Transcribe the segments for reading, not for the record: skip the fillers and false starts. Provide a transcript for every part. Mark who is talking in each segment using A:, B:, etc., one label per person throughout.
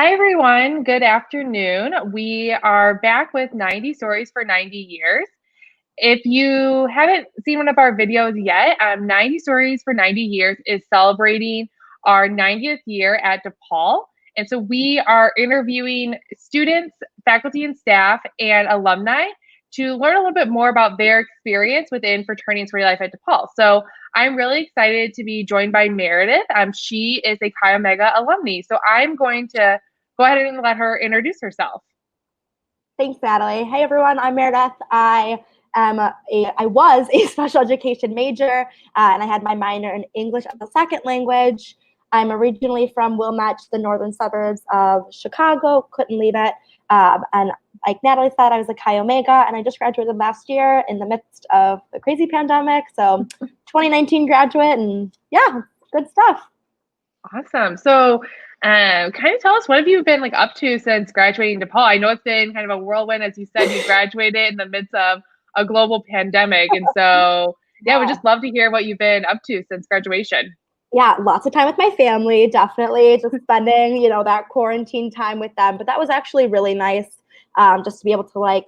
A: Hi, everyone. Good afternoon. We are back with 90 Stories for 90 Years. If you haven't seen one of our videos yet, 90 Stories for 90 Years is celebrating our 90th year at DePaul. And so we are interviewing students, faculty and staff, and alumni to learn a little bit more about their experience within fraternity and sorority life at DePaul. So I'm really excited to be joined by Meredith. She is a Chi Omega alumni. So I'm going to go ahead and let her introduce herself.
B: Thanks, Natalie. Hey, everyone. I'm Meredith. I was a special education major, and I had my minor in English as a second language. I'm originally from Wilmette, the northern suburbs of Chicago. Couldn't leave it. And like Natalie said, I was a Chi Omega, and I just graduated last year in the midst of the crazy pandemic. So 2019 graduate, and yeah, good stuff.
A: Awesome. So kind of tell us, what have you been up to since graduating DePaul? I know it's been kind of a whirlwind. As you said, you graduated in the midst of a global pandemic. And so, yeah, we'd just love to hear what you've been up to since graduation.
B: Yeah, lots of time with my family, definitely just spending, that quarantine time with them. But that was actually really nice, just to be able to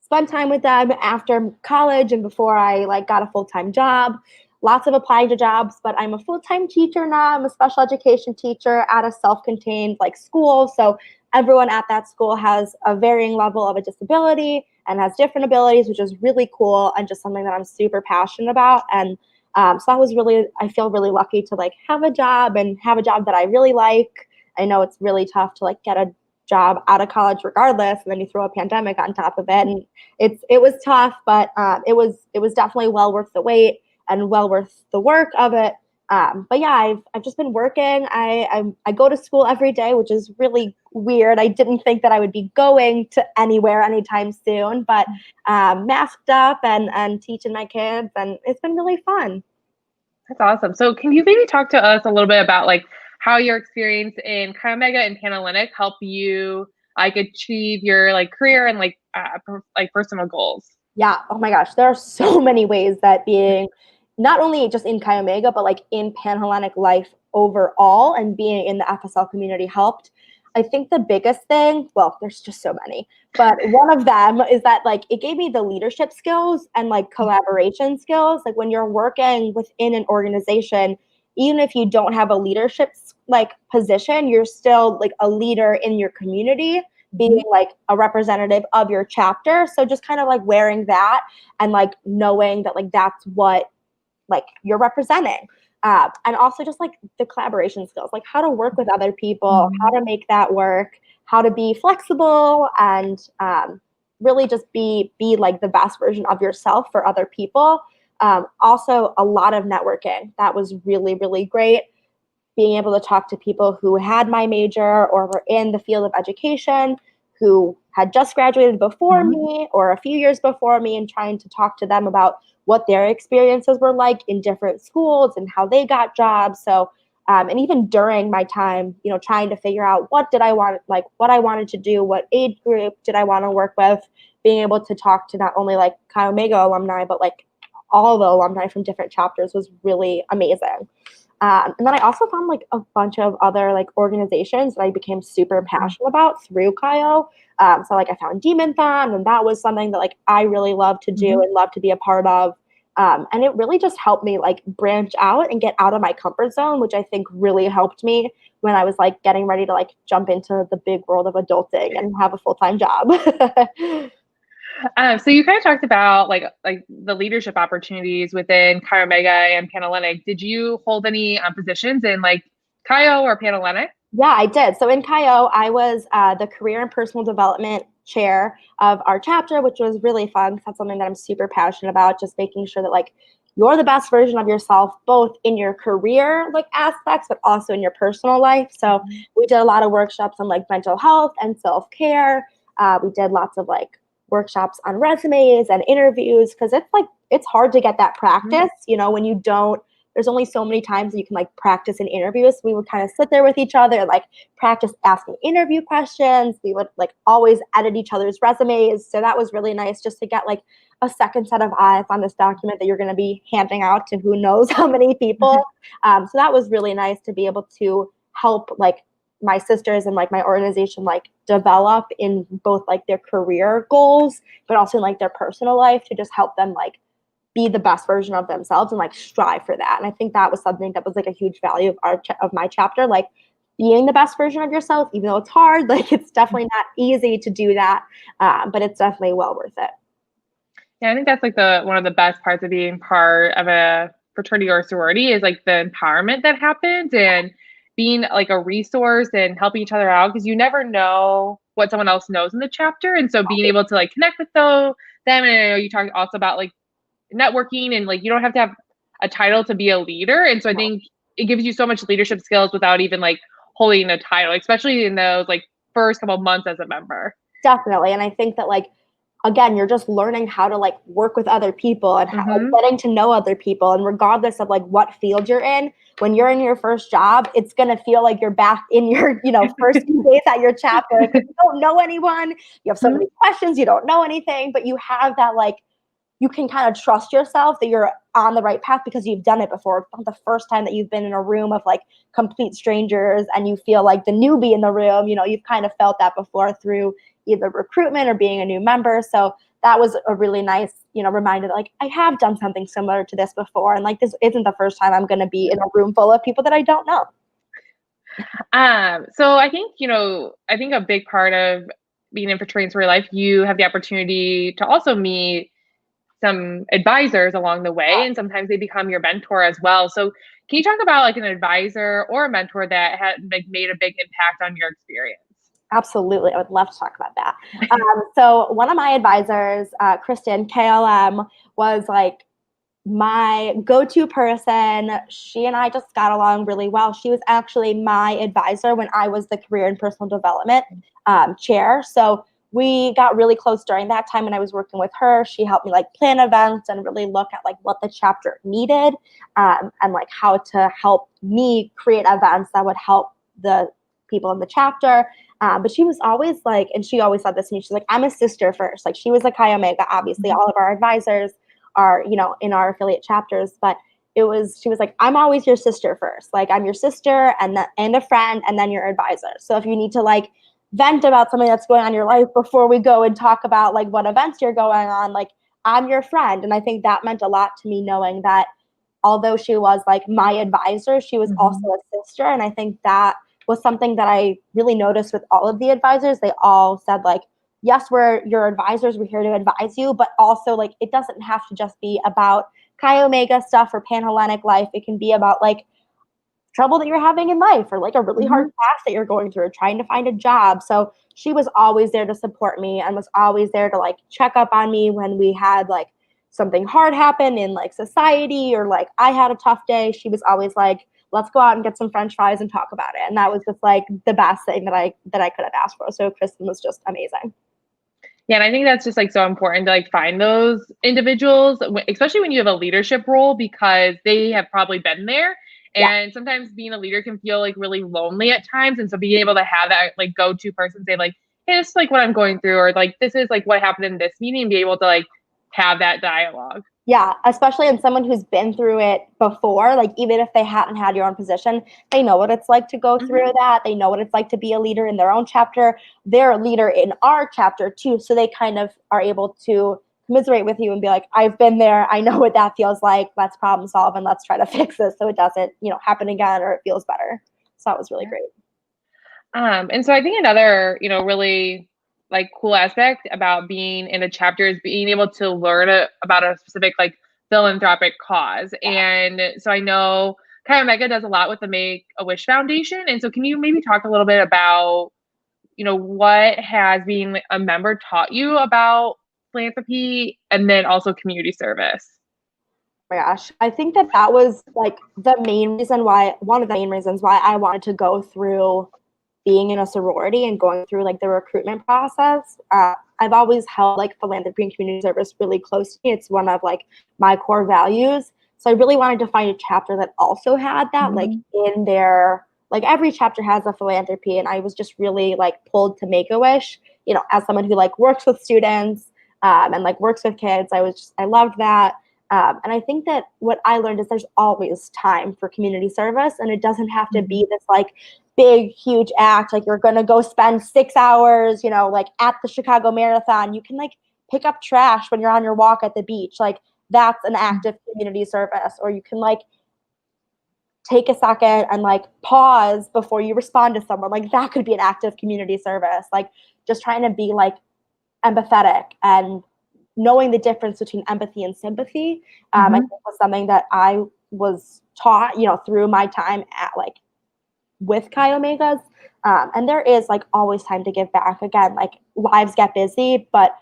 B: spend time with them after college and before I got a full-time job. Lots of applying to jobs, but I'm a full-time teacher now. I'm a special education teacher at a self-contained school. So everyone at that school has a varying level of a disability and has different abilities, which is really cool and just something that I'm super passionate about. And so that was I feel really lucky to have a job and have a job that I really like. I know it's really tough to get a job out of college regardless, and then you throw a pandemic on top of it, and it was tough, but it was definitely well worth the wait and well worth the work of it. But yeah, I've just been working. I go to school every day, which is really weird. I didn't think that I would be going to anywhere anytime soon, but masked up and teaching my kids, and it's been really fun.
A: That's awesome. So can you maybe talk to us a little bit about how your experience in Chi Omega and Panhellenic help you achieve your career and personal goals?
B: Yeah. Oh my gosh, there are so many ways that being not only just in Chi Omega, but in Panhellenic life overall and being in the FSL community helped. I think the biggest thing, well, there's just so many, but one of them is that it gave me the leadership skills and collaboration skills. When you're working within an organization, even if you don't have a leadership position, you're still a leader in your community, being a representative of your chapter. So just kind of wearing that and knowing that that's what you're representing. And also just the collaboration skills, how to work with other people, how to make that work, how to be flexible, and really just be the best version of yourself for other people. Also, a lot of networking. That was really, really great. Being able to talk to people who had my major or were in the field of education, who had just graduated before me or a few years before me, and trying to talk to them about what their experiences were in different schools and how they got jobs. So, and even during my time, trying to figure out what I wanted to do, what age group did I want to work with, being able to talk to not only Chi Omega alumni, but all the alumni from different chapters was really amazing. And then I also found a bunch of other organizations that I became super passionate about through CHIO. So I found Demonthon, and that was something that I really love to do and love to be a part of. And it really just helped me branch out and get out of my comfort zone, which I think really helped me when I was getting ready to jump into the big world of adulting and have a full-time job.
A: So you kind of talked about the leadership opportunities within Chi Omega and Panhellenic. Did you hold any positions in CHIO or Panhellenic?
B: Yeah, I did. So in CHIO, I was the career and personal development chair of our chapter, which was really fun. That's something that I'm super passionate about, just making sure that you're the best version of yourself, both in your career aspects, but also in your personal life. So we did a lot of workshops on mental health and self-care. We did lots of workshops on resumes and interviews, because it's hard to get that practice, when you don't. There's only so many times that you can practice in interviews. We would kind of sit there with each other and practice asking interview questions. We would always edit each other's resumes. So that was really nice, just to get a second set of eyes on this document that you're going to be handing out to who knows how many people. So that was really nice to be able to help my sisters and like my organization like develop in both like their career goals, but also in like their personal life, to just help them like be the best version of themselves and like strive for that. And I think that was something that was like a huge value of of my chapter, like being the best version of yourself, even though it's hard. Like it's definitely not easy to do that, but it's definitely well worth it.
A: Yeah, I think that's like one of the best parts of being part of a fraternity or sorority is like the empowerment that happens and being like a resource and helping each other out, because you never know what someone else knows in the chapter. And so being able to like connect with them, and I know you talked also about like networking and like you don't have to have a title to be a leader. And so I think it gives you so much leadership skills without even like holding a title, especially in those like first couple of months as a member.
B: Definitely. And I think that like, again, you're just learning how to like work with other people and how, like, getting to know other people. And regardless of like what field you're in, when you're in your first job, it's going to feel like you're back in your, first few days at your chapter, because you don't know anyone. You have so many questions, you don't know anything, but you have that like, you can kind of trust yourself that you're on the right path because you've done it before. It's not the first time that you've been in a room of like complete strangers and you feel like the newbie in the room. You've kind of felt that before through either recruitment or being a new member. So that was a really nice, reminder that like I have done something similar to this before. And like this isn't the first time I'm going to be in a room full of people that I don't know.
A: So I think, I think a big part of being in fraternity and sorority life, you have the opportunity to also meet some advisors along the way, and sometimes they become your mentor as well. So can you talk about like an advisor or a mentor that had like made a big impact on your experience?
B: Absolutely. I would love to talk about that. So one of my advisors, Kristen, KLM, was like my go-to person. She and I just got along really well. She was actually my advisor when I was the career and personal development chair. So we got really close during that time when I was working with her. She helped me like plan events and really look at like what the chapter needed, and like how to help me create events that would help the people in the chapter. But she was always like, and she always said this to me, she's like, I'm a sister first. Like she was a Chi Omega, obviously all of our advisors are, in our affiliate chapters, but she was like, I'm always your sister first. Like I'm your sister and a friend, and then your advisor. So if you need to like vent about something that's going on in your life before we go and talk about like what events you're going on, like I'm your friend. And I think that meant a lot to me, knowing that although she was like my advisor, she was also a sister. And I think that was something that I really noticed with all of the advisors. They all said like, yes, we're your advisors, we're here to advise you, but also like it doesn't have to just be about Chi Omega stuff or Panhellenic life. It can be about like trouble that you're having in life, or like a really hard class that you're going through, or trying to find a job. So she was always there to support me and was always there to like check up on me when we had like something hard happen in like society, or like I had a tough day. She was always like, let's go out and get some French fries and talk about it. And that was just like the best thing that I could have asked for. So Kristen was just amazing.
A: Yeah, and I think that's just like so important to like find those individuals, especially when you have a leadership role, because they have probably been there. And sometimes being a leader can feel like really lonely at times. And so being able to have that like go-to person say like, hey, this is like what I'm going through, or like this is like what happened in this meeting, and be able to like have that dialogue.
B: Yeah, especially in someone who's been through it before, like even if they hadn't had your own position, they know what it's like to go through that. They know what it's like to be a leader in their own chapter. They're a leader in our chapter too. So they kind of are able to commiserate with you and be like, I've been there. I know what that feels like. Let's problem solve and let's try to fix this so it doesn't, happen again, or it feels better. So that was really great.
A: And so I think another, really like cool aspect about being in a chapter is being able to learn about a specific like philanthropic cause. And so I know Chi Omega does a lot with the Make-A-Wish Foundation. And so can you maybe talk a little bit about, what has being a member taught you about philanthropy and then also community service?
B: Oh my gosh, I think that was like one of the main reasons why I wanted to go through being in a sorority and going through like the recruitment process. I've always held like philanthropy and community service really close to me. It's one of like my core values. So I really wanted to find a chapter that also had that like in their, like every chapter has a philanthropy. And I was just really like pulled to Make-A-Wish, as someone who like works with students and like works with kids. I loved that. And I think that what I learned is there's always time for community service, and it doesn't have to be this like big, huge act, like you're going to go spend 6 hours, like at the Chicago Marathon, you can like pick up trash when you're on your walk at the beach. Like that's an act of community service. Or you can like take a second and like pause before you respond to someone. Like that could be an act of community service. Like just trying to be like empathetic and knowing the difference between empathy and sympathy, I think was something that I was taught, through my time at like with Chi Omegas. And there is like always time to give back. Again, like lives get busy, but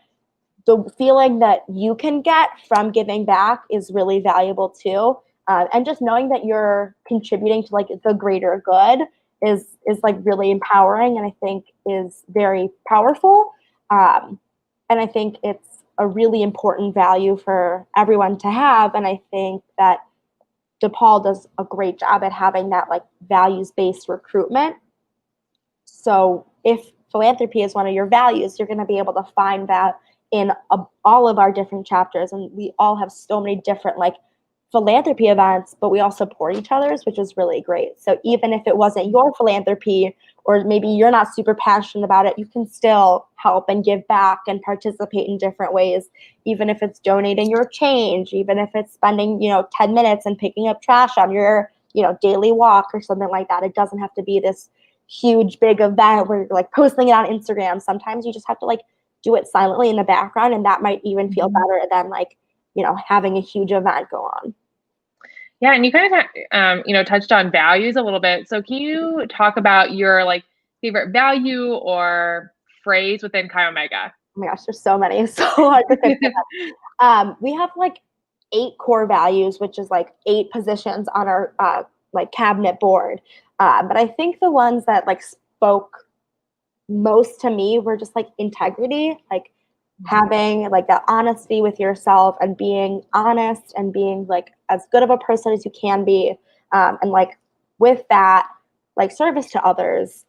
B: the feeling that you can get from giving back is really valuable too. And just knowing that you're contributing to like the greater good is like really empowering, and I think is very powerful. And I think it's a really important value for everyone to have. And I think that DePaul does a great job at having that like values-based recruitment. So if philanthropy is one of your values, you're going to be able to find that in all of our different chapters. And we all have so many different like philanthropy events, but we all support each other's, which is really great. So even if it wasn't your philanthropy, or maybe you're not super passionate about it, you can still help and give back and participate in different ways, even if it's donating your change, even if it's spending, 10 minutes and picking up trash on your, daily walk or something like that. It doesn't have to be this huge, big event where you're like posting it on Instagram. Sometimes you just have to like do it silently in the background, and that might even feel better than like, having a huge event go on.
A: Yeah, and you kind of, touched on values a little bit. So can you talk about your like favorite value or phrase within Chi Omega?
B: Oh my gosh, there's so many. It's so hard to pick them. We have like 8 core values, which is like 8 positions on our like cabinet board. But I think the ones that like spoke most to me were just like integrity, like having like that honesty with yourself and being honest and being like as good of a person as you can be. And like with that, like service to others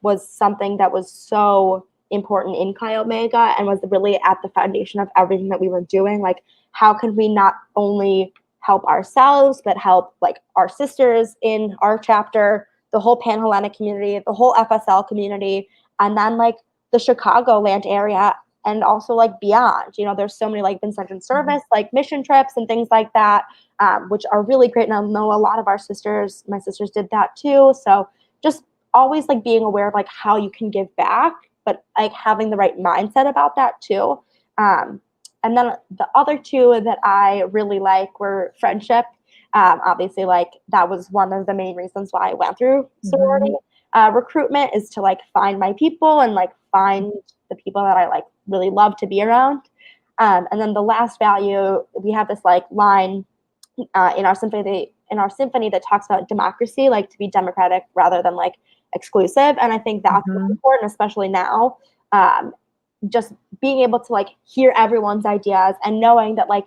B: was something that was so important in Chi Omega and was really at the foundation of everything that we were doing. Like, how can we not only help ourselves, but help like our sisters in our chapter, the whole Pan-Hellenic community, the whole FSL community, and then like the Chicagoland area, and also like beyond. There's so many like Vincent in Service, like mission trips and things like that, which are really great. And I know a lot of my sisters did that too. So just always like being aware of like how you can give back, but like having the right mindset about that too. And then the other 2 that I really like were friendship. Obviously, like that was one of the main reasons why I went through sorority recruitment, is to like find my people and like find the people that I like really love to be around. And then the last value, we have this like line in our symphony that talks about democracy, like to be democratic rather than like exclusive. And I think that's really important, especially now. Just being able to like hear everyone's ideas and knowing that like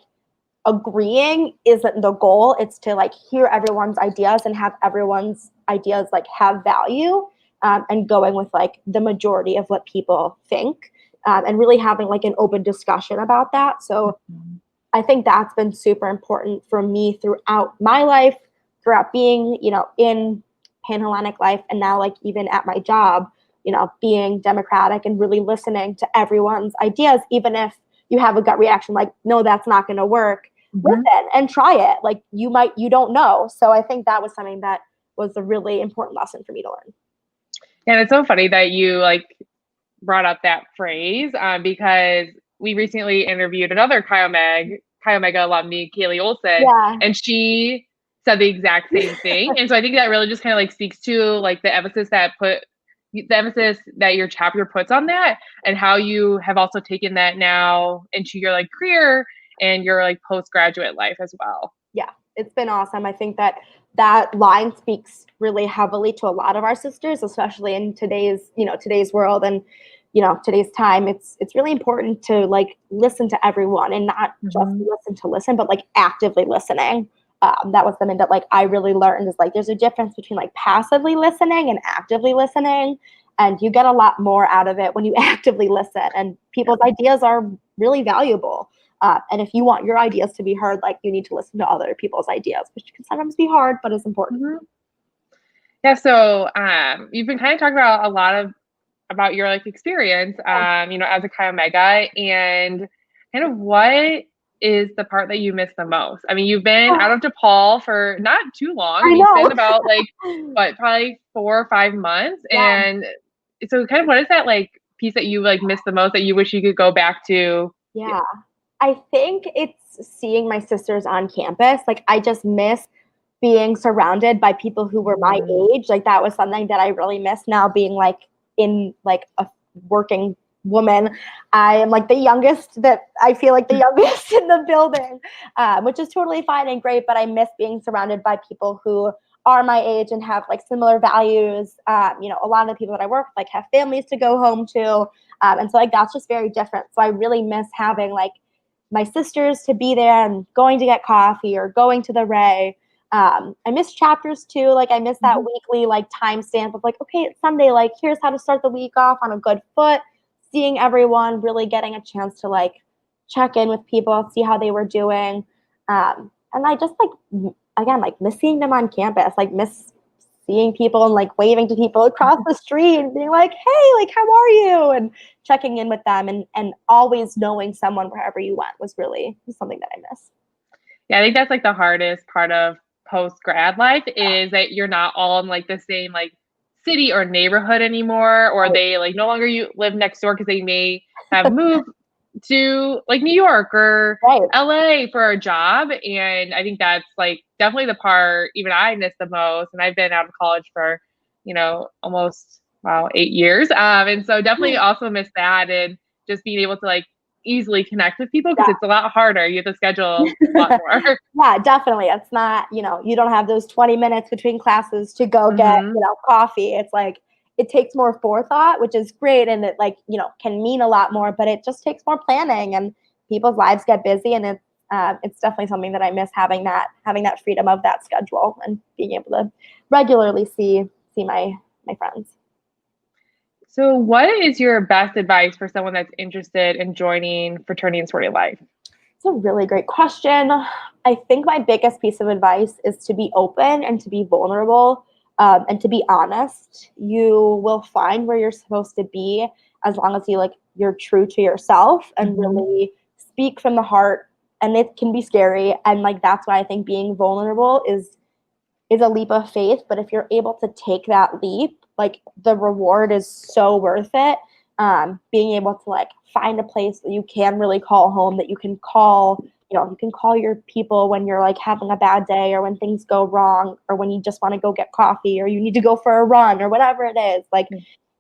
B: agreeing isn't the goal. It's to like hear everyone's ideas and have everyone's ideas like have value, and going with like the majority of what people think, and really having like an open discussion about that. So I think that's been super important for me throughout my life, throughout being, in Pan-Hellenic life, and now like even at my job, being democratic and really listening to everyone's ideas, even if you have a gut reaction like, no, that's not going to work. Listen and try it. Like you don't know. So I think that was something that was a really important lesson for me to learn.
A: Yeah, it's so funny that you like brought up that phrase, because we recently interviewed another Chi Omega alumni, Kaylee Olson, and she said the exact same thing. And so I think that really just kind of like speaks to like the emphasis that your chapter puts on that, and how you have also taken that now into your like career and your like postgraduate life as well.
B: Yeah, it's been awesome. I think that line speaks really heavily to a lot of our sisters, especially in today's world and today's time. It's really important to like listen to everyone and not just listen, but like actively listening. That was something that like I really learned, is like there's a difference between like passively listening and actively listening, and you get a lot more out of it when you actively listen, and people's ideas are really valuable. And if you want your ideas to be heard, like you need to listen to other people's ideas, which can sometimes be hard, but is important.
A: Yeah, so you've been kind of talking about a lot of about your like experience, as a Chi Omega, and kind of what is the part that you miss the most? I mean, you've been out of DePaul for not too long. I
B: I
A: mean, it's been
B: know.
A: about like what, probably 4 or 5 months,
B: Yeah.
A: and so kind of what is that like piece that you like miss the most that you wish you could go back to?
B: Yeah. I think it's seeing my sisters on campus. Like, I just miss being surrounded by people who were my
A: Mm.
B: age. Like, that was something that I really miss now being like in like a working woman. I am like the youngest that I feel like the youngest in the building, which is totally fine and great. But I miss being surrounded by people who are my age and have like similar values. A lot of the people that I work with like have families to go home to. And so like that's just very different. So I really miss having like my sisters to be there and going to get coffee or going to the Ray. I miss chapters too. Like I miss that
A: Mhm.
B: weekly like timestamp of like, okay, it's Sunday. Like here's how to start the week off on a good foot. Seeing everyone, really getting a chance to like check in with people, see how they were doing. And I just like again like miss seeing them on campus. Like miss seeing people and like waving to people across the street and being like, hey, like how are you? And checking in with them and always knowing someone wherever you went was really something that I miss.
A: Yeah, I think that's like the hardest part of post grad life is that you're not all in like the same like city or neighborhood anymore, or
B: Right.
A: they like no longer you live next door because they may have moved to like New York or
B: Right.
A: LA for a job. And I think that's like definitely the part even I miss the most. And I've been out of college for, almost 8 years. And so definitely also miss that and just being able to like easily connect with people because
B: Yeah.
A: it's a lot harder. You have to schedule a lot more.
B: Yeah, definitely. It's not, you don't have those 20 minutes between classes to go get,
A: Hmm.
B: coffee. It's like it takes more forethought, which is great and it like, can mean a lot more, but it just takes more planning and people's lives get busy and it's definitely something that I miss having that freedom of that schedule and being able to regularly see my friends.
A: So, what is your best advice for someone that's interested in joining fraternity and sorority life?
B: It's a really great question. I think my biggest piece of advice is to be open and to be vulnerable and to be honest. You will find where you're supposed to be as long as you're true to yourself and
A: Hmm.
B: really speak from the heart. And it can be scary, and like that's why I think being vulnerable is a leap of faith. But if you're able to take that leap, like the reward is so worth it. Being able to like find a place that you can really call home, that you can call, you can call your people when you're like having a bad day or when things go wrong or when you just want to go get coffee or you need to go for a run or whatever it is. Like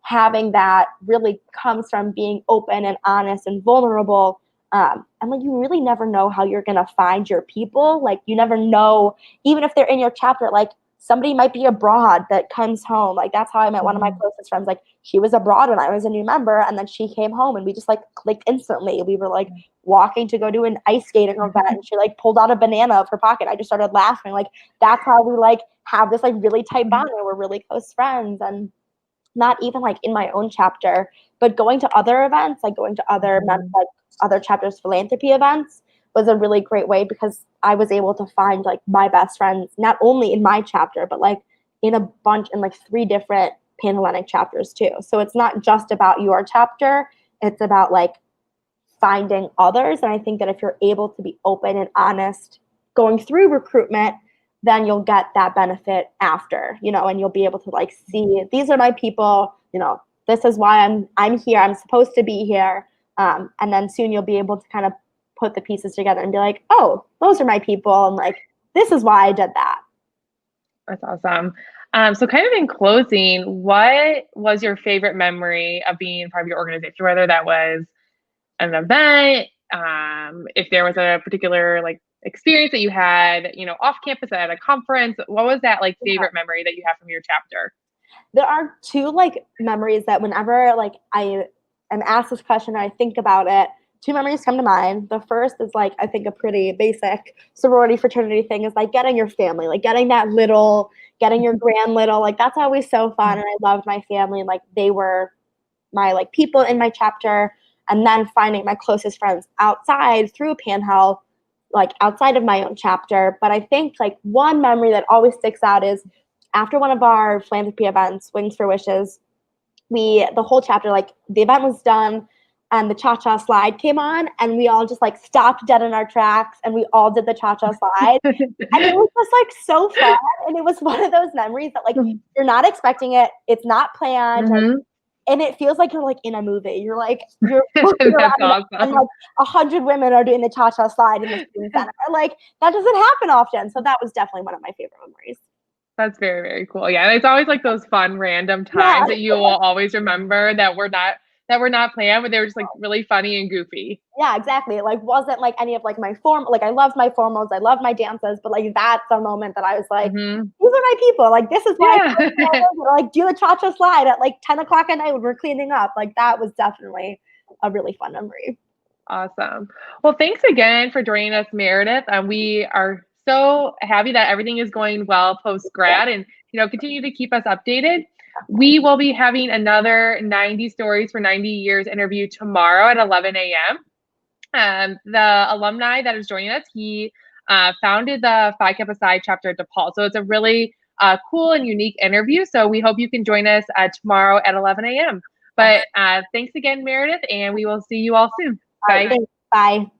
B: having that really comes from being open and honest and vulnerable. And like you really never know how you're gonna find your people. Like you never know, even if they're in your chapter, like somebody might be abroad that comes home. Like that's how I met one of my
A: Hmm.
B: closest friends. Like she was abroad when I was a new member, and then she came home, and we just like clicked instantly. We were like walking to go do an ice skating event, and she like pulled out a banana of her pocket. I just started laughing. Like that's how we like have this like really tight bond, and we're really close friends. And not even like in my own chapter, but going to other events, like going to like other chapters philanthropy events was a really great way because I was able to find like my best friends not only in my chapter but like in a bunch in like 3 different Pan-Hellenic chapters too. So it's not just about your chapter, it's about like finding others. And I think that if you're able to be open and honest going through recruitment, then you'll get that benefit after, and you'll be able to like see these are my people, this is why I'm here. I'm supposed to be here. And then soon you'll be able to kind of put the pieces together and be like, oh, those are my people. And like, this is why I did that.
A: That's awesome. So, kind of in closing, what was your favorite memory of being part of your organization? Whether that was an event, if there was a particular like experience that you had, off campus at a conference. What was that like
B: Yeah.
A: favorite memory that you have from your chapter?
B: There are 2 like memories that whenever like I am asked this question and I think about it, 2 memories come to mind. The first is like I think a pretty basic sorority fraternity thing is like getting your family, like getting your grand little, like that's always so fun. And I loved my family and like they were my like people in my chapter. And then finding my closest friends outside through Panhell, like outside of my own chapter. But I think like one memory that always sticks out is after one of our philanthropy events, Wings for Wishes, the whole chapter, like the event was done and the cha-cha slide came on and we all just like stopped dead in our tracks and we all did the cha-cha slide. And it was just like so fun. And it was one of those memories that like you're not expecting it. It's not planned. And it feels like you're like in a movie. You're like, you're looking around
A: awesome.
B: and like 100 women are doing the cha-cha slide in the student center. Like that doesn't happen often. So that was definitely one of my favorite memories.
A: That's very, very cool. Yeah, and it's always like those fun random times that you will always remember that were not planned, but they were just like really funny and goofy.
B: Yeah, exactly. It like wasn't like any of like my like I loved my formals, I loved my dances, but like that's the moment that I was like, these are my people. Like this is why I like do the cha-cha slide at like 10 o'clock at night when we're cleaning up. Like that was definitely a really fun memory.
A: Awesome. Well, thanks again for joining us, Meredith. We are so happy that everything is going well post-grad and, continue to keep us updated. We will be having another 90 Stories for 90 Years interview tomorrow at 11 a.m. The alumni that is joining us, he founded the Phi Kappa Psi chapter at DePaul. So it's a really cool and unique interview. So we hope you can join us tomorrow at 11 a.m. But thanks again, Meredith, and we will see you all soon. Bye.
B: Bye.